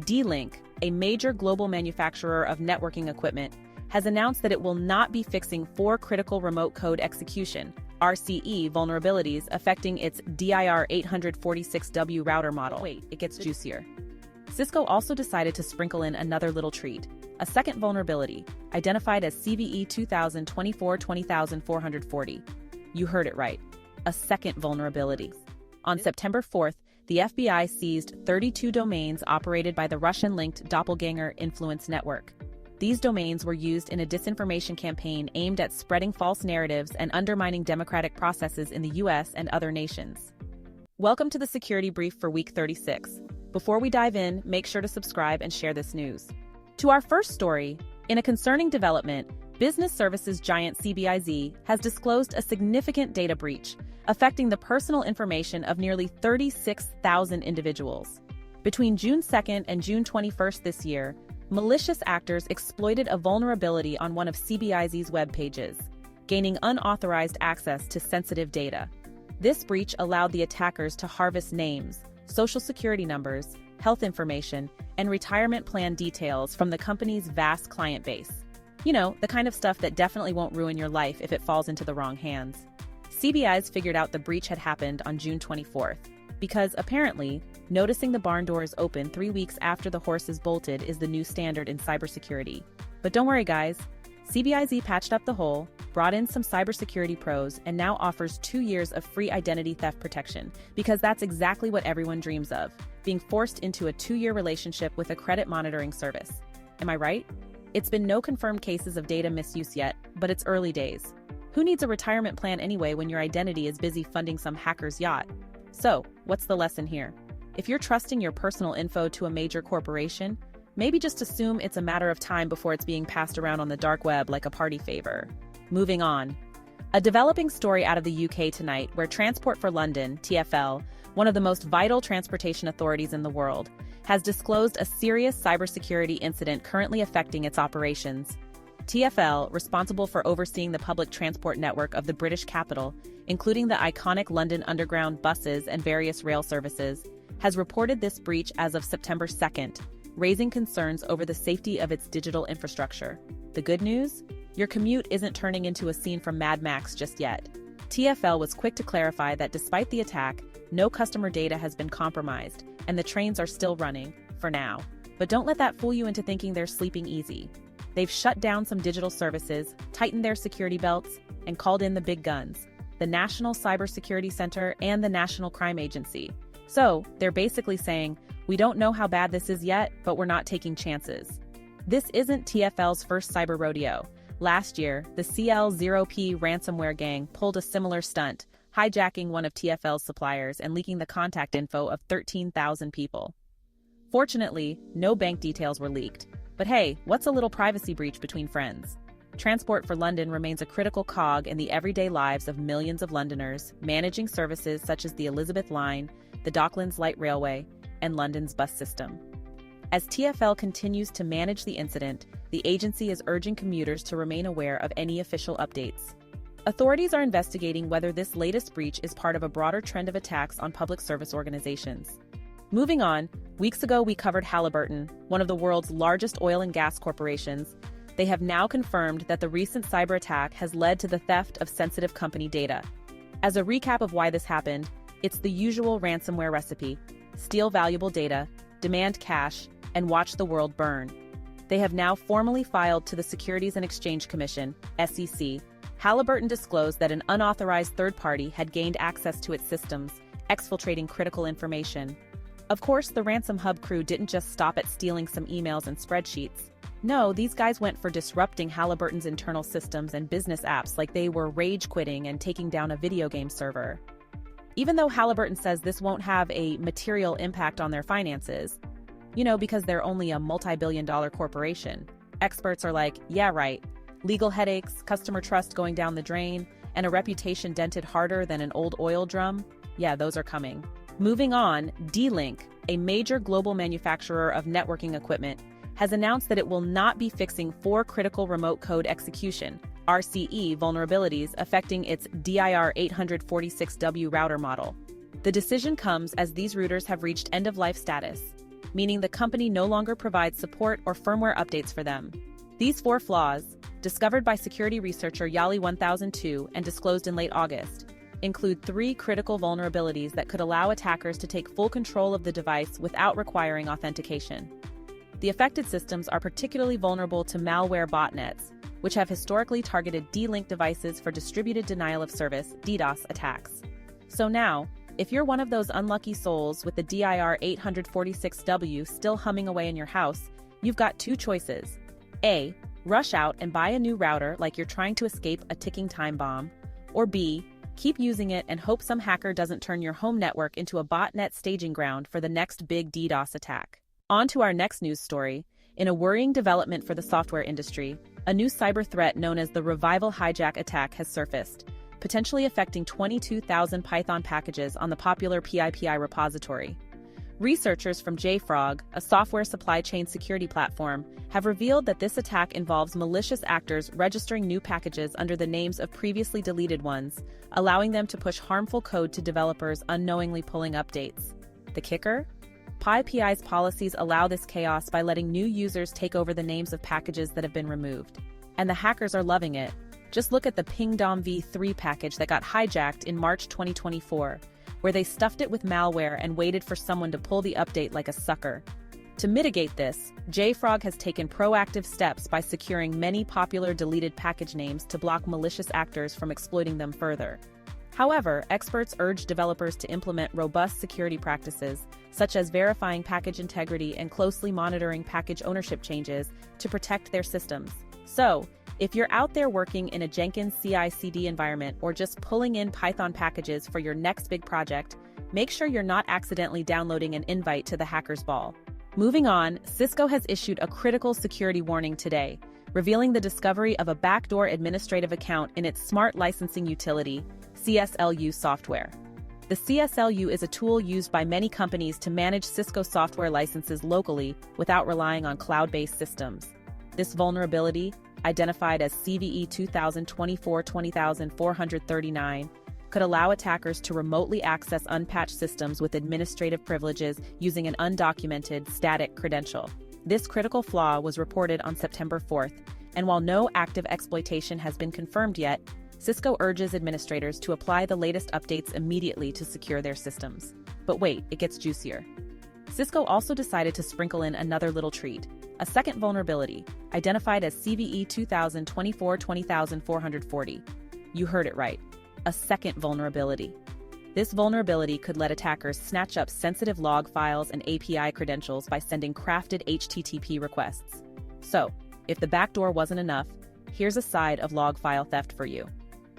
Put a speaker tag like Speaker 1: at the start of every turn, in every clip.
Speaker 1: D-Link, a major global manufacturer of networking equipment, has announced that it will not be fixing 4 critical remote code execution (RCE) vulnerabilities affecting its DIR 846W router model. Wait, it gets juicier. Cisco also decided to sprinkle in another little treat, a second vulnerability, identified as CVE 2024-20440. You heard it right, a second vulnerability. On September 4th, the FBI seized 32 domains operated by the Russian-linked Doppelganger influence network. These domains were used in a disinformation campaign aimed at spreading false narratives and undermining democratic processes in the US and other nations. Welcome to the Security Brief for Week 36. Before we dive in, make sure to subscribe and share this news. To our first story, in a concerning development, business services giant CBIZ has disclosed a significant data breach, affecting the personal information of nearly 36,000 individuals. Between June 2nd and June 21st this year, malicious actors exploited a vulnerability on one of CBIZ's web pages, gaining unauthorized access to sensitive data. This breach allowed the attackers to harvest names, social security numbers, health information, and retirement plan details from the company's vast client base. You know, the kind of stuff that definitely won't ruin your life if it falls into the wrong hands. CBIZ figured out the breach had happened on June 24th, because apparently, noticing the barn doors open 3 weeks after the horses bolted is the new standard in cybersecurity. But don't worry guys, CBIZ patched up the hole, brought in some cybersecurity pros, and now offers 2 years of free identity theft protection, because that's exactly what everyone dreams of, being forced into a 2-year relationship with a credit monitoring service. Am I right? It's been no confirmed cases of data misuse yet, but it's early days. Who needs a retirement plan anyway when your identity is busy funding some hacker's yacht? So, what's the lesson here? If you're trusting your personal info to a major corporation, maybe just assume it's a matter of time before it's being passed around on the dark web like a party favor. Moving on. A developing story out of the UK tonight where Transport for London, TfL, one of the most vital transportation authorities in the world, has disclosed a serious cybersecurity incident currently affecting its operations. TfL, responsible for overseeing the public transport network of the British capital, including the iconic London Underground buses and various rail services, has reported this breach as of September 2nd, raising concerns over the safety of its digital infrastructure. The good news? Your commute isn't turning into a scene from Mad Max just yet. TfL was quick to clarify that despite the attack, no customer data has been compromised, and the trains are still running, for now. But don't let that fool you into thinking they're sleeping easy. They've shut down some digital services, tightened their security belts, and called in the big guns, the National Cybersecurity Center and the National Crime Agency. So, they're basically saying, we don't know how bad this is yet, but we're not taking chances. This isn't TfL's first cyber rodeo. Last year, the CL0P ransomware gang pulled a similar stunt, hijacking one of TfL's suppliers and leaking the contact info of 13,000 people. Fortunately, no bank details were leaked. But hey, what's a little privacy breach between friends? Transport for London remains a critical cog in the everyday lives of millions of Londoners, managing services such as the Elizabeth Line, the Docklands Light Railway, and London's bus system. As TfL continues to manage the incident, the agency is urging commuters to remain aware of any official updates. Authorities are investigating whether this latest breach is part of a broader trend of attacks on public service organizations. Moving on, weeks ago we covered Halliburton, one of the world's largest oil and gas corporations. They have now confirmed that the recent cyber attack has led to the theft of sensitive company data. As a recap of why this happened, it's the usual ransomware recipe: steal valuable data, demand cash, and watch the world burn. They have now formally filed to the Securities and Exchange Commission, SEC. Halliburton disclosed that an unauthorized third party had gained access to its systems, exfiltrating critical information. Of course, the RansomHub crew didn't just stop at stealing some emails and spreadsheets. No, these guys went for disrupting Halliburton's internal systems and business apps like they were rage quitting and taking down a video game server. Even though Halliburton says this won't have a material impact on their finances, because they're only a multi-billion-dollar corporation, experts are like, yeah, right. Legal headaches, customer trust going down the drain, and a reputation dented harder than an old oil drum? Yeah, those are coming. Moving on, D-Link, a major global manufacturer of networking equipment, has announced that it will not be fixing 4 critical remote code execution (RCE) vulnerabilities affecting its DIR 846W router model. The decision comes as these routers have reached end-of-life status. meaning the company no longer provides support or firmware updates for them. These 4 flaws, discovered by security researcher Yali 1002 and disclosed in late August, include 3 critical vulnerabilities that could allow attackers to take full control of the device without requiring authentication. The affected systems are particularly vulnerable to malware botnets, which have historically targeted D-Link devices for distributed denial of service (DDoS) attacks. So now, if you're one of those unlucky souls with the DIR 846W still humming away in your house, you've got 2 choices. A. Rush out and buy a new router like you're trying to escape a ticking time bomb. Or B. Keep using it and hope some hacker doesn't turn your home network into a botnet staging ground for the next big DDoS attack. On to our next news story. In a worrying development for the software industry, a new cyber threat known as the Revival Hijack attack has surfaced, potentially affecting 22,000 Python packages on the popular PyPI repository. Researchers from JFrog, a software supply chain security platform, have revealed that this attack involves malicious actors registering new packages under the names of previously deleted ones, allowing them to push harmful code to developers unknowingly pulling updates. The kicker? PyPI's policies allow this chaos by letting new users take over the names of packages that have been removed. And the hackers are loving it. Just look at the Pingdom v3 package that got hijacked in March 2024, where they stuffed it with malware and waited for someone to pull the update like a sucker. To mitigate this, JFrog has taken proactive steps by securing many popular deleted package names to block malicious actors from exploiting them further. However, experts urge developers to implement robust security practices, such as verifying package integrity and closely monitoring package ownership changes to protect their systems. So, if you're out there working in a Jenkins CI/CD environment or just pulling in Python packages for your next big project, make sure you're not accidentally downloading an invite to the hacker's ball. Moving on, Cisco has issued a critical security warning today, revealing the discovery of a backdoor administrative account in its smart licensing utility, CSLU software. The CSLU is a tool used by many companies to manage Cisco software licenses locally without relying on cloud-based systems. This vulnerability, identified as CVE 2024-20439, could allow attackers to remotely access unpatched systems with administrative privileges using an undocumented, static credential. This critical flaw was reported on September 4th, and while no active exploitation has been confirmed yet, Cisco urges administrators to apply the latest updates immediately to secure their systems. But wait, it gets juicier. Cisco also decided to sprinkle in another little treat, a second vulnerability, identified as CVE 2024-20440. You heard it right, a second vulnerability. This vulnerability could let attackers snatch up sensitive log files and API credentials by sending crafted HTTP requests. So, if the backdoor wasn't enough, here's a side of log file theft for you.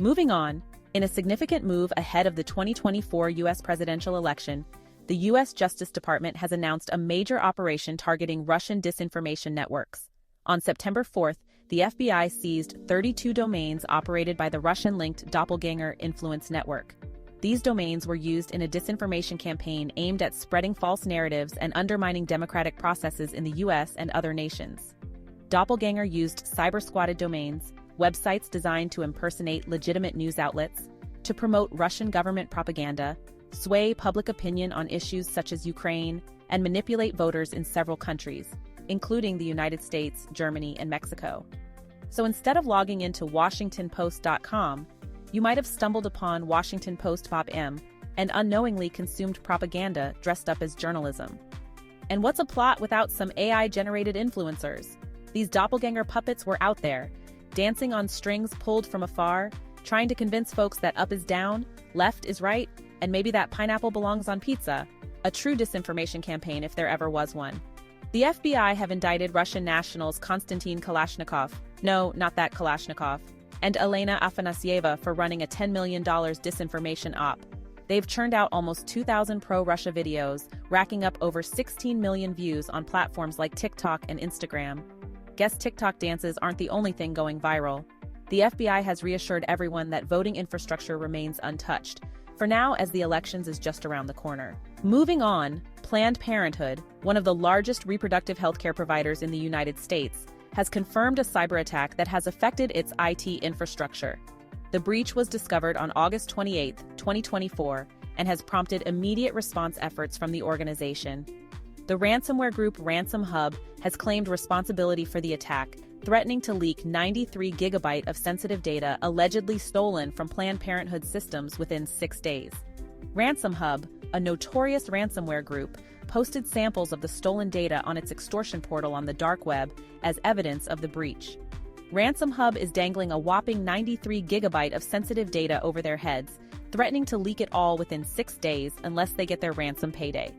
Speaker 1: Moving on, in a significant move ahead of the 2024 U.S. presidential election, the U.S. Justice Department has announced a major operation targeting Russian disinformation networks. On September 4th, the FBI seized 32 domains operated by the Russian-linked Doppelganger influence network. These domains were used in a disinformation campaign aimed at spreading false narratives and undermining democratic processes in the U.S. and other nations. Doppelganger used cyber-squatted domains, websites designed to impersonate legitimate news outlets, to promote Russian government propaganda, sway public opinion on issues such as Ukraine, and manipulate voters in several countries, including the United States, Germany, and Mexico. So instead of logging into WashingtonPost.com, you might have stumbled upon Washington Post Pop-M and unknowingly consumed propaganda dressed up as journalism. And what's a plot without some AI-generated influencers? These doppelganger puppets were out there, dancing on strings pulled from afar, trying to convince folks that up is down, left is right, and maybe that pineapple belongs on pizza. A true disinformation campaign if there ever was one. The FBI have indicted Russian nationals Konstantin Kalashnikov, no, not that Kalashnikov, and Elena Afanasieva for running a $10 million disinformation op. They've churned out almost 2,000 pro-Russia videos, racking up over 16 million views on platforms like TikTok and Instagram. Guess TikTok dances aren't the only thing going viral. The FBI has reassured everyone that voting infrastructure remains untouched, for now as the elections is just around the corner. Moving on, Planned Parenthood, one of the largest reproductive healthcare providers in the United States, has confirmed a cyberattack that has affected its IT infrastructure. The breach was discovered on August 28, 2024, and has prompted immediate response efforts from the organization. The ransomware group RansomHub has claimed responsibility for the attack, threatening to leak 93 gigabytes of sensitive data allegedly stolen from Planned Parenthood systems within 6 days. RansomHub, a notorious ransomware group, posted samples of the stolen data on its extortion portal on the dark web as evidence of the breach. RansomHub is dangling a whopping 93 gigabytes of sensitive data over their heads, threatening to leak it all within 6 days unless they get their ransom payday.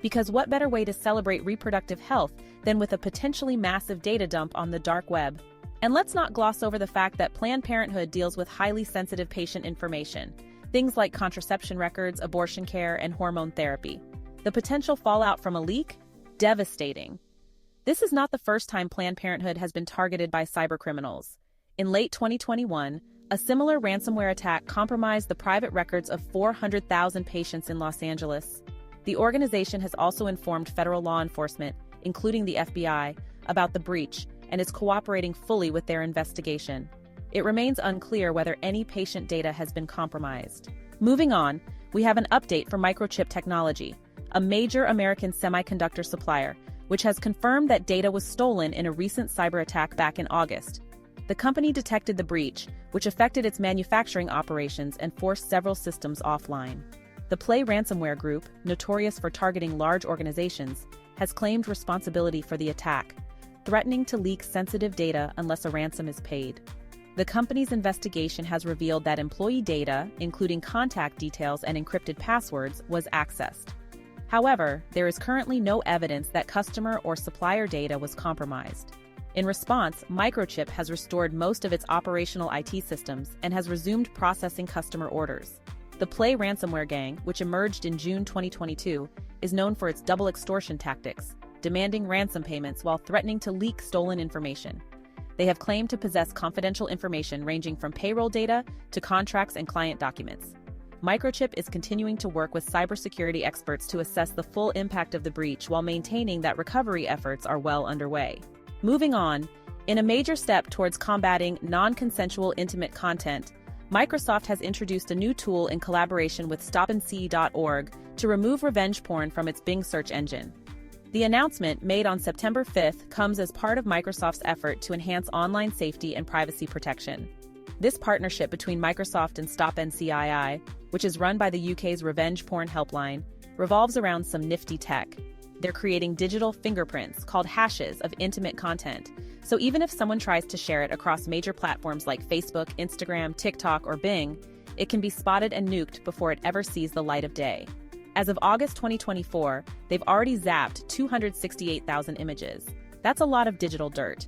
Speaker 1: Because what better way to celebrate reproductive health than with a potentially massive data dump on the dark web? And let's not gloss over the fact that Planned Parenthood deals with highly sensitive patient information, things like contraception records, abortion care, and hormone therapy. The potential fallout from a leak? Devastating. This is not the first time Planned Parenthood has been targeted by cybercriminals. In late 2021, a similar ransomware attack compromised the private records of 400,000 patients in Los Angeles. The organization has also informed federal law enforcement, including the FBI, about the breach and is cooperating fully with their investigation. It remains unclear whether any patient data has been compromised. Moving on, we have an update from Microchip Technology, a major American semiconductor supplier, which has confirmed that data was stolen in a recent cyber attack back in August. The company detected the breach, which affected its manufacturing operations and forced several systems offline. The Play ransomware group, notorious for targeting large organizations, has claimed responsibility for the attack, threatening to leak sensitive data unless a ransom is paid. The company's investigation has revealed that employee data, including contact details and encrypted passwords, was accessed. However, there is currently no evidence that customer or supplier data was compromised. In response, Microchip has restored most of its operational IT systems and has resumed processing customer orders. The Play ransomware gang, which emerged in June 2022, is known for its double extortion tactics, demanding ransom payments while threatening to leak stolen information. They have claimed to possess confidential information ranging from payroll data to contracts and client documents. Microchip is continuing to work with cybersecurity experts to assess the full impact of the breach while maintaining that recovery efforts are well underway. Moving on, in a major step towards combating non-consensual intimate content, Microsoft has introduced a new tool in collaboration with stopandc.org to remove revenge porn from its Bing search engine. The announcement, made on September 5th, comes as part of Microsoft's effort to enhance online safety and privacy protection. This partnership between Microsoft and StopNCII, which is run by the UK's Revenge Porn Helpline, revolves around some nifty tech. They're creating digital fingerprints called hashes of intimate content, so even if someone tries to share it across major platforms like Facebook, Instagram, TikTok, or Bing, it can be spotted and nuked before it ever sees the light of day. As of August 2024, they've already zapped 268,000 images. That's a lot of digital dirt.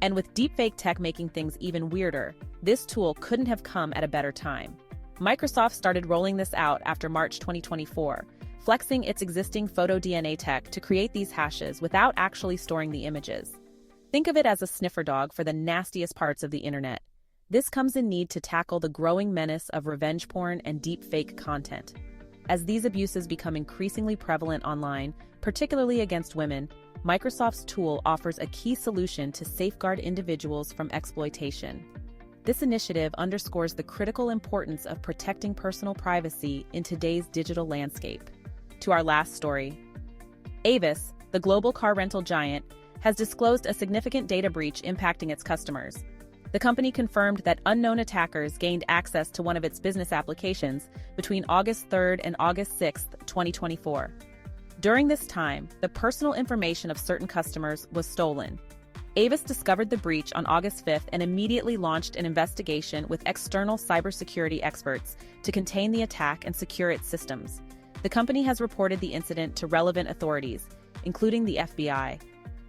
Speaker 1: And with deepfake tech making things even weirder, this tool couldn't have come at a better time. Microsoft started rolling this out after March 2024, flexing its existing photo DNA tech to create these hashes without actually storing the images. Think of it as a sniffer dog for the nastiest parts of the internet. This comes in need to tackle the growing menace of revenge porn and deepfake content. As these abuses become increasingly prevalent online, particularly against women, Microsoft's tool offers a key solution to safeguard individuals from exploitation. This initiative underscores the critical importance of protecting personal privacy in today's digital landscape. To our last story. Avis, the global car rental giant, has disclosed a significant data breach impacting its customers. The company confirmed that unknown attackers gained access to one of its business applications between August 3rd and August 6th, 2024. During this time, the personal information of certain customers was stolen. Avis discovered the breach on August 5th and immediately launched an investigation with external cybersecurity experts to contain the attack and secure its systems. The company has reported the incident to relevant authorities, including the FBI.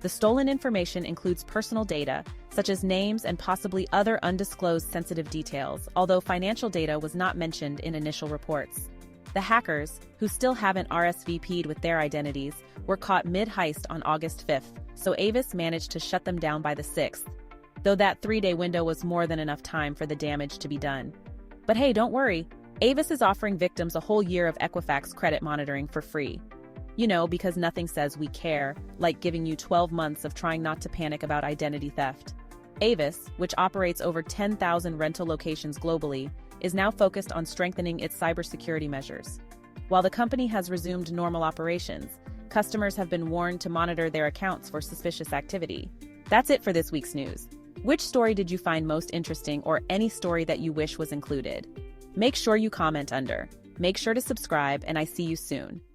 Speaker 1: The stolen information includes personal data, such as names and possibly other undisclosed sensitive details, although financial data was not mentioned in initial reports. The hackers, who still haven't RSVP'd with their identities, were caught mid-heist on August 5th, so Avis managed to shut them down by the 6th, though that 3-day window was more than enough time for the damage to be done. But hey, don't worry, Avis is offering victims a whole year of Equifax credit monitoring for free. You know, because nothing says we care, like giving you 12 months of trying not to panic about identity theft. Avis, which operates over 10,000 rental locations globally, is now focused on strengthening its cybersecurity measures. While the company has resumed normal operations, customers have been warned to monitor their accounts for suspicious activity. That's it for this week's news. Which story did you find most interesting, or any story that you wish was included? Make sure you comment under. Make sure to subscribe, and I see you soon.